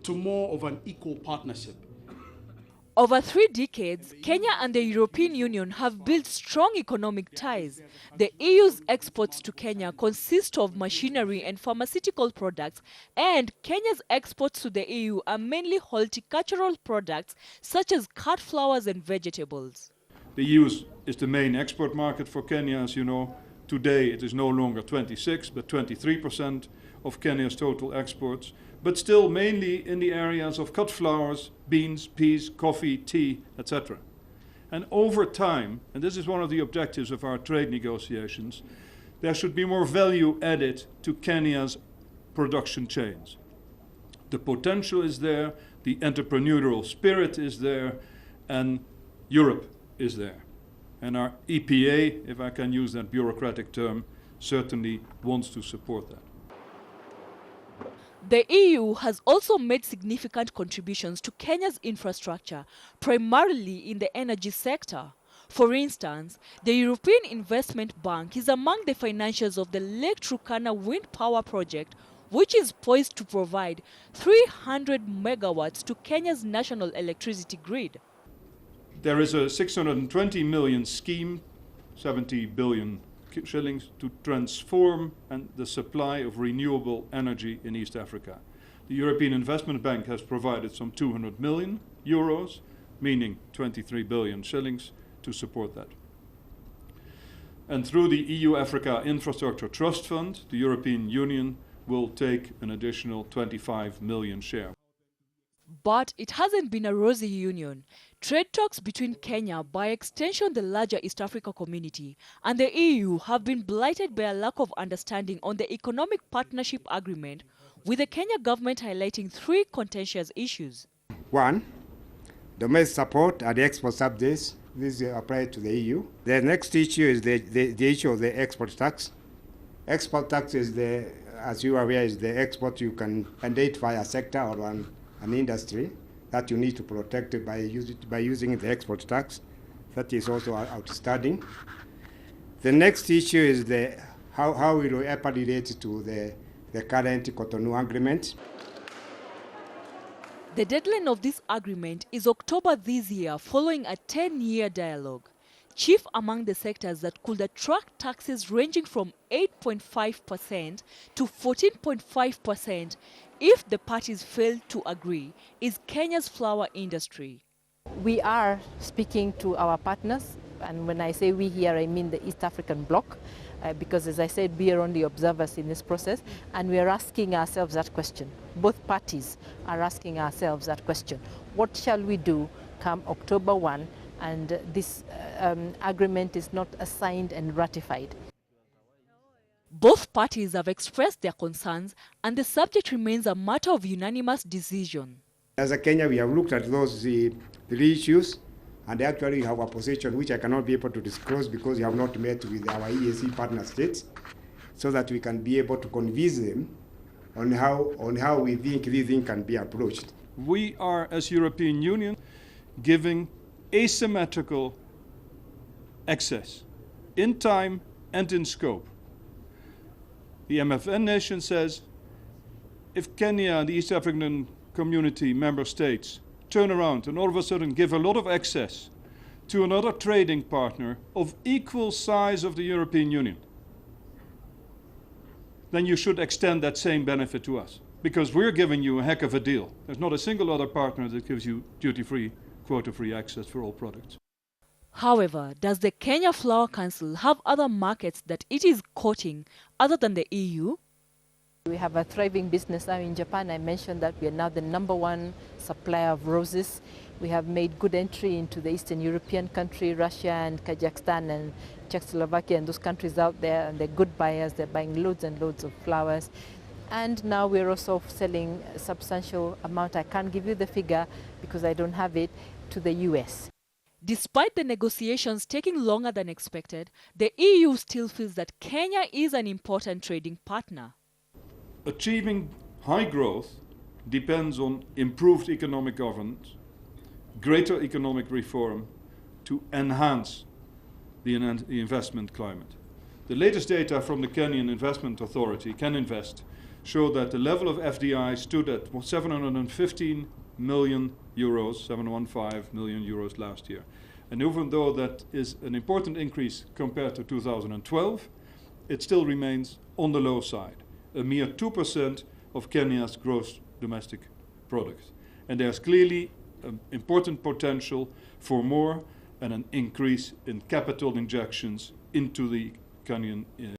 to more of an equal partnership. Over 3 decades, Kenya and the European Union have built strong economic ties. The EU's exports to Kenya consist of machinery and pharmaceutical products, and Kenya's exports to the EU are mainly horticultural products such as cut flowers and vegetables. The EU is the main export market for Kenya, as you know. Today it is no longer 26, but 23% of Kenya's total exports, but still mainly in the areas of cut flowers, beans, peas, coffee, tea, etc. And over time, and this is one of the objectives of our trade negotiations, there should be more value added to Kenya's production chains. The potential is there, the entrepreneurial spirit is there, and Europe is there. And our EPA, if I can use that bureaucratic term, certainly wants to support that. The EU has also made significant contributions to Kenya's infrastructure, primarily in the energy sector. For instance, the European Investment Bank is among the financiers of the Lake Turkana wind power project, which is poised to provide 300 megawatts to Kenya's national electricity grid. There is a 620 million scheme, 70 billion shillings, to transform the supply of renewable energy in East Africa. The European Investment Bank has provided some 200 million euros, meaning 23 billion shillings, to support that. And through the EU Africa Infrastructure Trust Fund, the European Union will take an additional 25 million share. But it hasn't been a rosy union. Trade talks between Kenya, by extension the larger East Africa community, and the EU have been blighted by a lack of understanding on the Economic Partnership Agreement, with the Kenya government highlighting 3 contentious issues. 1, domestic support and export subsidies. This applies to the EU. The next issue is the issue of the export tax. Export tax is as you are aware, is the export you can identify a sector or an industry that you need to protect it by using the export tax. That is also outstanding. The next issue is how will we relate to the current Cotonou agreement. The deadline of this agreement is October this year, following a 10-year dialogue. Chief among the sectors that could attract taxes ranging from 8.5% to 14.5% if the parties fail to agree is Kenya's flower industry. We are speaking to our partners, and when I say we here, I mean the East African bloc, because as I said, we are only observers in this process, and we are asking ourselves that question. Both parties are asking ourselves that question. What shall we do come October 1 and this agreement is not signed and ratified? Both parties have expressed their concerns, and the subject remains a matter of unanimous decision. As a Kenya, we have looked at those 3 issues, and actually we have a position which I cannot be able to disclose because we have not met with our EAC partner states, so that we can be able to convince them on how we think this thing can be approached. We are, as European Union, giving asymmetrical access in time and in scope. The MFN nation says if Kenya and the East African Community member states turn around and all of a sudden give a lot of access to another trading partner of equal size of the European Union, then you should extend that same benefit to us, because we're giving you a heck of a deal. There's not a single other partner that gives you duty-free, quota-free access for all products. However, does the Kenya Flower Council have other markets that it is courting other than the EU? We have a thriving business now in Japan. I mentioned that we are now the #1 supplier of roses. We have made good entry into the Eastern European country, Russia and Kazakhstan and Czechoslovakia and those countries out there, and they're good buyers. They're buying loads and loads of flowers. And now we're also selling a substantial amount, I can't give you the figure because I don't have it, to the US. Despite the negotiations taking longer than expected, the EU still feels that Kenya is an important trading partner. Achieving high growth depends on improved economic governance, greater economic reform to enhance the investment climate. The latest data from the Kenyan Investment Authority, CanInvest, showed that the level of FDI stood at 715 million euros, 715 million euros last year. And even though that is an important increase compared to 2012, it still remains on the low side, a mere 2% of Kenya's gross domestic product. And there's clearly an important potential for more and an increase in capital injections into the Kenyan